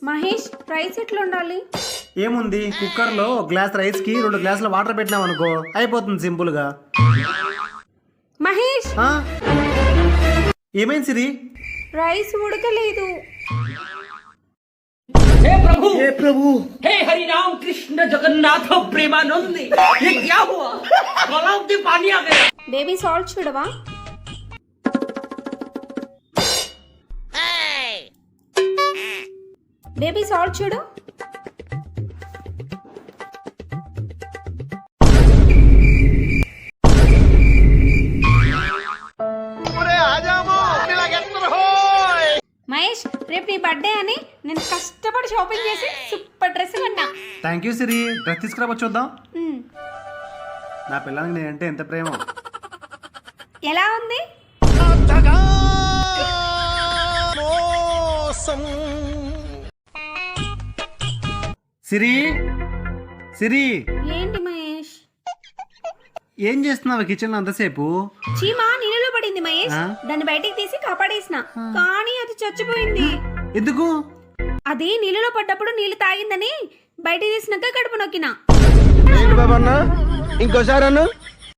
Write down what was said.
Mahesh, rice ఎట్లా ఉండాలి? ఏముంది, కుక్కర్ లో గ్లాస్ రైస్ కి 2 గ్లాసుల వాటర్ పెట్టినాం అనుకో, అయిపోతుంది సింపుల్ గా. మహేష్, ఏమైంది సిరి? రైస్ ఉడకలేదు. हे प्रभु, ఏ ప్రభు, हे हरि राम कृष्ण जगन्नाथ प्रेमानंद, ये क्या हुआ? गलाव में पानी आ गया. బేబీ సాల్ట్ చూడవా? బేబీ సాల్ట్ చూడు. మహేష్, రేపు నీ బర్త్డే అని నేను కష్టపడి షాపింగ్ చేసి సూపర్ డ్రెస్ కొన్నా. Thank you Siri. డ్రెస్ తీసుకురా చూద్దాం. నా పిల్లలకి నేనంటే ఎంత ప్రేమ. ఎలా ఉంది? సిరి, సిరి, ఏంటి మహేష్? ఏం చేస్తున్నావు కిచెన్ లో అంతసేపు? చీమా నీళ్ళలో పడింది మహేష్. దాన్ని బయటికి తీసి కాపాడేసిన, కానీ అది చచ్చిపోయింది. ఎందుకు? అది నీళ్ళలో పడ్డప్పుడు నీళ్లు తాగిందని బయటికి తీసినాక కడుపు నొక్కినా. ఇంకోసారి